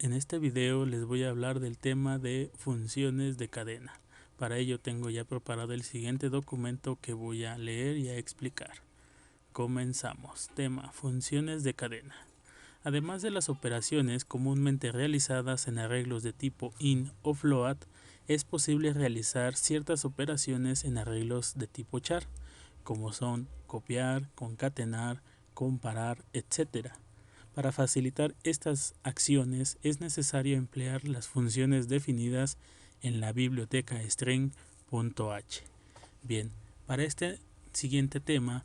En este video les voy a hablar del tema de funciones de cadena. Para ello tengo ya preparado el siguiente documento que voy a leer y a explicar. Comenzamos. Tema: funciones de cadena. Además de las operaciones comúnmente realizadas en arreglos de tipo IN o FLOAT, es posible realizar ciertas operaciones en arreglos de tipo char, como son copiar, concatenar, comparar, etc. Para facilitar estas acciones es necesario emplear las funciones definidas en la biblioteca string.h. Bien, para este siguiente tema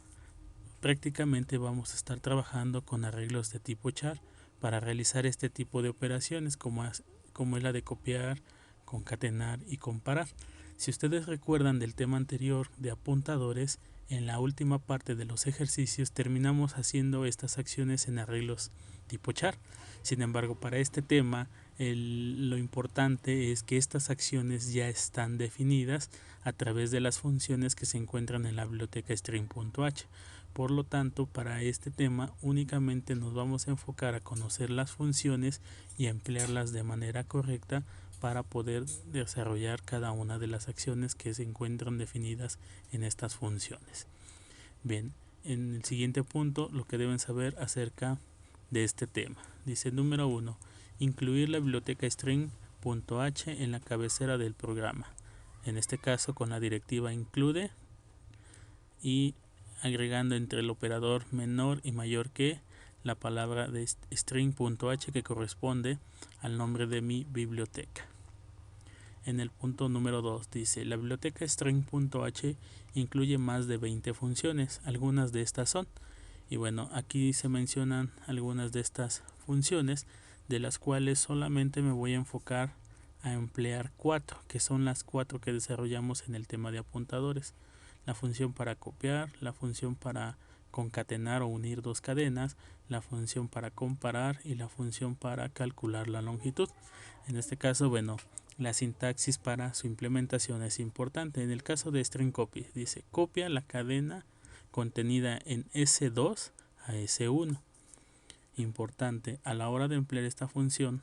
prácticamente vamos a estar trabajando con arreglos de tipo char para realizar este tipo de operaciones como es la de copiar, concatenar y comparar. Si ustedes recuerdan del tema anterior de apuntadores, en la última parte de los ejercicios terminamos haciendo estas acciones en arreglos tipo char. Sin embargo, para este tema lo importante es que estas acciones ya están definidas a través de las funciones que se encuentran en la biblioteca string.h. Por lo tanto, para este tema únicamente nos vamos a enfocar a conocer las funciones y a emplearlas de manera correcta para poder desarrollar cada una de las acciones que se encuentran definidas en estas funciones. Bien, en el siguiente punto lo que deben saber acerca de este tema. Dice número 1. Incluir la biblioteca string.h en la cabecera del programa. En este caso con la directiva include y agregando entre el operador menor y mayor que la palabra de string.h que corresponde al nombre de mi biblioteca. En el punto número 2 dice: la biblioteca string.h incluye más de 20 funciones. Algunas de estas son, y bueno, aquí se mencionan algunas de estas funciones, de las cuales solamente me voy a enfocar a emplear 4, que son las 4 que desarrollamos en el tema de apuntadores. La función para copiar, la función para concatenar o unir dos cadenas, la función para comparar y la función para calcular la longitud. En este caso, bueno, la sintaxis para su implementación es importante. En el caso de string copy, dice copia la cadena contenida en S2 a S1. Importante, a la hora de emplear esta función,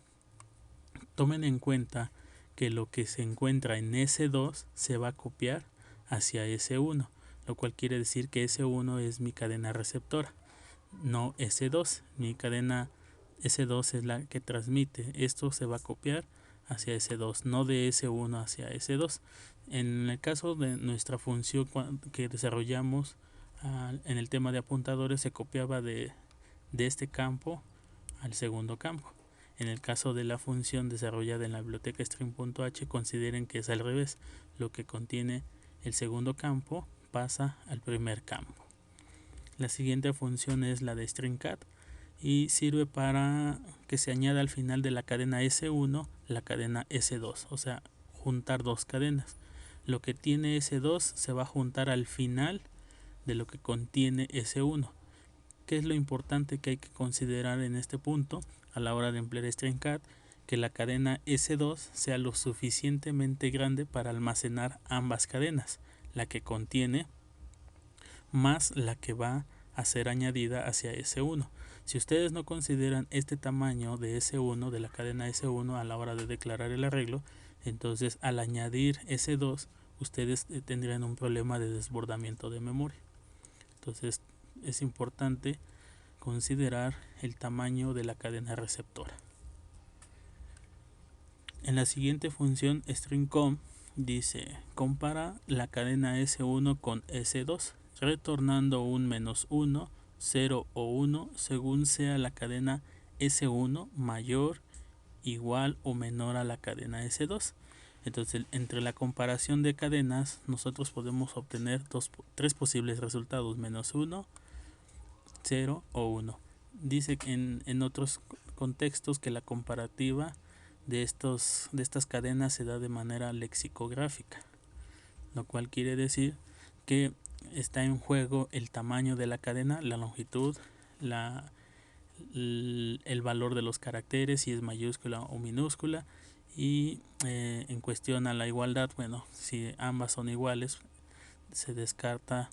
tomen en cuenta que lo que se encuentra en S2 se va a copiar hacia S1, lo cual quiere decir que S1 es mi cadena receptora, no S2. Mi cadena S2 es la que transmite. Esto se va a copiar hacia S2, no de S1 hacia S2. En el caso de nuestra función que desarrollamos en el tema de apuntadores, se copiaba de este campo al segundo campo. En el caso de la función desarrollada en la biblioteca string.h, consideren que es al revés. Lo que contiene el segundo campo pasa al primer campo. La siguiente función es la de stringcat y sirve para que se añada al final de la cadena S1 la cadena S2, o sea, juntar dos cadenas. Lo que tiene S2 se va a juntar al final de lo que contiene S1. ¿Qué es lo importante que hay que considerar en este punto a la hora de emplear stringcat? Que la cadena S2 sea lo suficientemente grande para almacenar ambas cadenas, la que contiene más la que va a ser añadida hacia S1. Si ustedes no consideran este tamaño de S1, de la cadena S1 a la hora de declarar el arreglo, entonces al añadir S2 ustedes tendrían un problema de desbordamiento de memoria. Entonces es importante considerar el tamaño de la cadena receptora. En la siguiente función string.com dice compara la cadena S1 con S2 retornando un -1, 0 o 1 según sea la cadena S1 mayor, igual o menor a la cadena S2. Entonces, entre la comparación de cadenas nosotros podemos obtener tres posibles resultados: -1, 0 o 1. Dice que en otros contextos que la comparativa de estas cadenas se da de manera lexicográfica, lo cual quiere decir que está en juego el tamaño de la cadena, la longitud, el valor de los caracteres, si es mayúscula o minúscula, y en cuestión a la igualdad, bueno, si ambas son iguales se descarta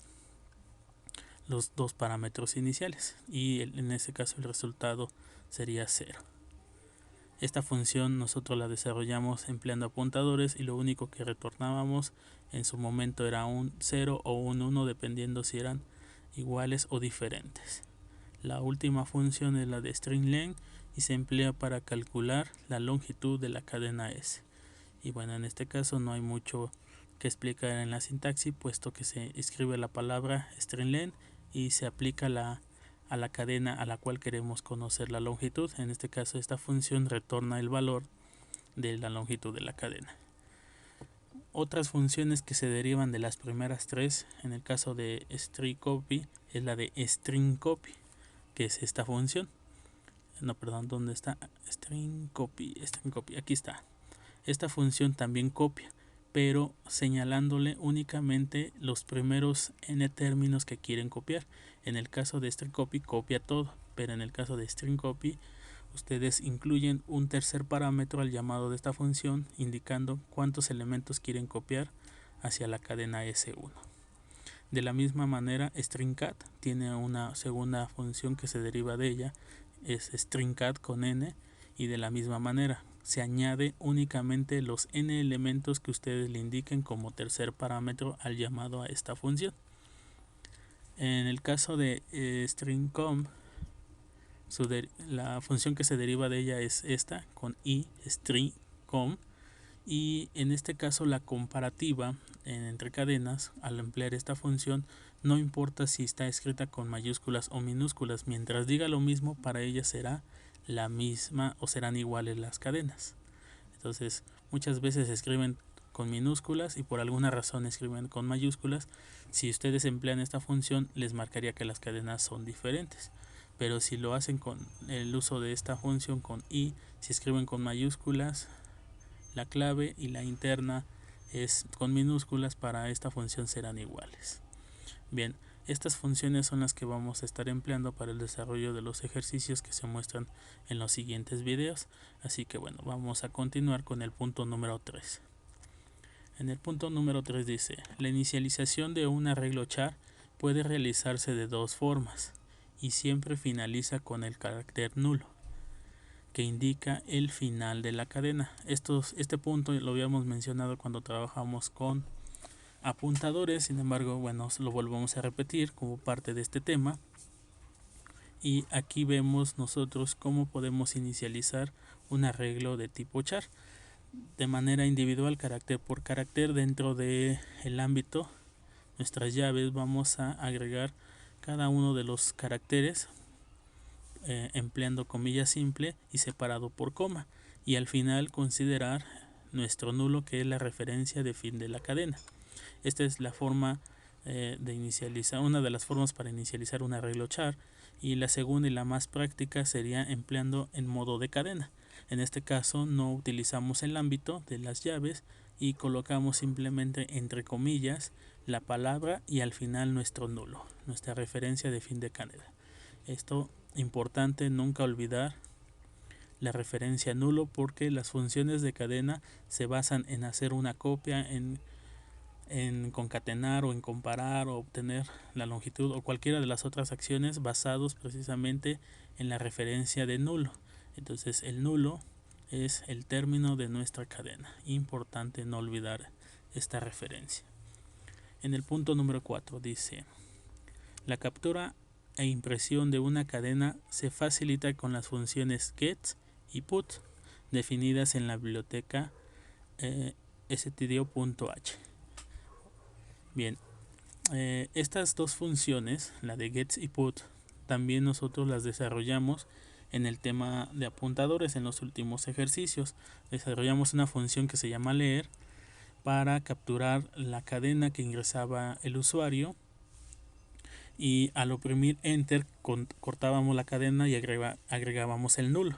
los dos parámetros iniciales y en ese caso el resultado sería 0. Esta función nosotros la desarrollamos empleando apuntadores y lo único que retornábamos en su momento era un 0 o un 1 dependiendo si eran iguales o diferentes. La última función es la de string_len y se emplea para calcular la longitud de la cadena S. Y bueno, en este caso no hay mucho que explicar en la sintaxis, puesto que se escribe la palabra string_len y se aplica a la cadena a la cual queremos conocer la longitud. En este caso esta función retorna el valor de la longitud de la cadena. Otras funciones que se derivan de las primeras tres, en el caso de strcpy, es la de stringcopy, que es esta función. No, perdón, ¿dónde está? Stringcopy, aquí está. Esta función también copia, pero señalándole únicamente los primeros n términos que quieren copiar. En el caso de strcpy copia todo, pero en el caso de stringcopy ustedes incluyen un tercer parámetro al llamado de esta función indicando cuántos elementos quieren copiar hacia la cadena S1. De la misma manera, stringcat tiene una segunda función que se deriva de ella, es stringcat con n, y de la misma manera se añade únicamente los n elementos que ustedes le indiquen como tercer parámetro al llamado a esta función. En el caso de stringcom, la función que se deriva de ella es esta con i, stringcom, y en este caso la comparativa entre cadenas al emplear esta función no importa si está escrita con mayúsculas o minúsculas, mientras diga lo mismo para ella será la misma o serán iguales las cadenas. Entonces muchas veces se escriben con minúsculas y por alguna razón escriben con mayúsculas. Si ustedes emplean esta función les marcaría que las cadenas son diferentes, pero si lo hacen con el uso de esta función con i, si escriben con mayúsculas la clave y la interna es con minúsculas, para esta función serán iguales. Bien, estas funciones son las que vamos a estar empleando para el desarrollo de los ejercicios que se muestran en los siguientes videos. Así que bueno, vamos a continuar con el punto número 3. En el punto número 3 dice: la inicialización de un arreglo char puede realizarse de dos formas y siempre finaliza con el carácter nulo, que indica el final de la cadena. Este punto lo habíamos mencionado cuando trabajamos con apuntadores, sin embargo, bueno, lo volvemos a repetir como parte de este tema. Y aquí vemos nosotros cómo podemos inicializar un arreglo de tipo char de manera individual, carácter por carácter. Dentro de el ámbito, nuestras llaves, vamos a agregar cada uno de los caracteres empleando comilla simple y separado por coma, y al final considerar nuestro nulo, que es la referencia de fin de la cadena. Esta es la forma de inicializar, una de las formas para inicializar un arreglo char, y la segunda y la más práctica sería empleando en modo de cadena. En este caso no utilizamos el ámbito de las llaves y colocamos simplemente entre comillas la palabra y al final nuestro nulo, nuestra referencia de fin de cadena. Esto importante, nunca olvidar la referencia nulo, porque las funciones de cadena se basan en hacer una copia, en concatenar o en comparar o obtener la longitud o cualquiera de las otras acciones basados precisamente en la referencia de nulo. Entonces el nulo es el término de nuestra cadena. Importante no olvidar esta referencia. En el punto número 4 dice: la captura e impresión de una cadena se facilita con las funciones get y put definidas en la biblioteca stdio.h. Bien, estas dos funciones, la de get y put, también nosotros las desarrollamos en el tema de apuntadores. En los últimos ejercicios desarrollamos una función que se llama leer para capturar la cadena que ingresaba el usuario, y al oprimir enter cortábamos la cadena y agregábamos el nulo.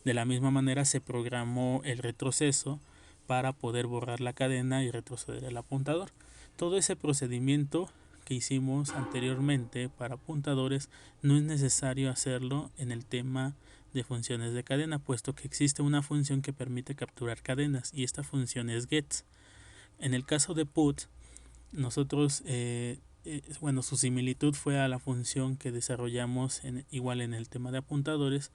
De la misma manera se programó el retroceso para poder borrar la cadena y retroceder el apuntador. Todo ese procedimiento que hicimos anteriormente para apuntadores no es necesario hacerlo en el tema de funciones de cadena, puesto que existe una función que permite capturar cadenas y esta función es get. En el caso de put, nosotros su similitud fue a la función que desarrollamos igual en el tema de apuntadores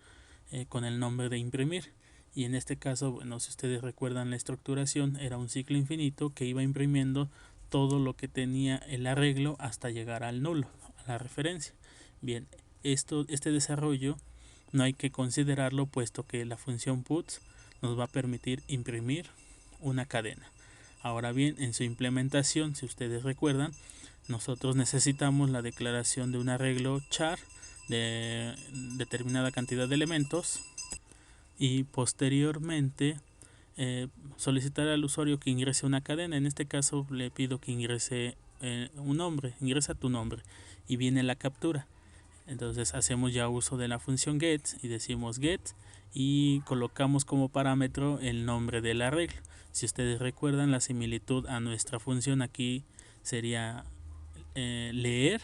con el nombre de imprimir, y en este caso, bueno, si ustedes recuerdan la estructuración, era un ciclo infinito que iba imprimiendo todo lo que tenía el arreglo hasta llegar al nulo, a la referencia. Bien, este desarrollo no hay que considerarlo, puesto que la función puts nos va a permitir imprimir una cadena. Ahora bien, en su implementación, si ustedes recuerdan, nosotros necesitamos la declaración de un arreglo char de determinada cantidad de elementos y posteriormente solicitar al usuario que ingrese una cadena. En este caso le pido que ingrese un nombre, ingresa tu nombre y viene la captura. Entonces hacemos ya uso de la función get y decimos get y colocamos como parámetro el nombre del arreglo. Si ustedes recuerdan, la similitud a nuestra función aquí sería leer,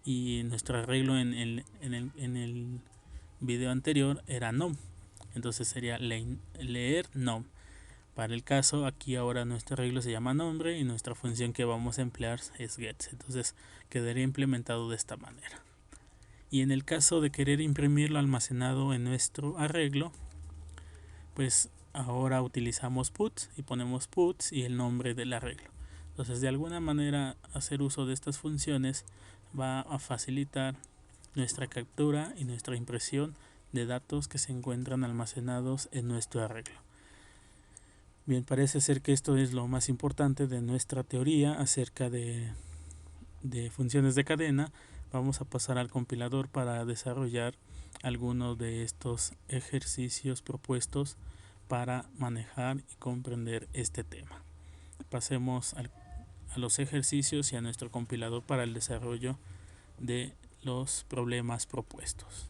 y nuestro arreglo en el video anterior era nom. Entonces sería leer nom. Para el caso aquí ahora nuestro arreglo se llama nombre y nuestra función que vamos a emplear es get. Entonces quedaría implementado de esta manera. Y en el caso de querer imprimirlo almacenado en nuestro arreglo, pues ahora utilizamos puts y ponemos puts y el nombre del arreglo. Entonces de alguna manera hacer uso de estas funciones va a facilitar nuestra captura y nuestra impresión de datos que se encuentran almacenados en nuestro arreglo. Bien, parece ser que esto es lo más importante de nuestra teoría acerca de funciones de cadena. Vamos a pasar al compilador para desarrollar algunos de estos ejercicios propuestos para manejar y comprender este tema. Pasemos a los ejercicios y a nuestro compilador para el desarrollo de los problemas propuestos.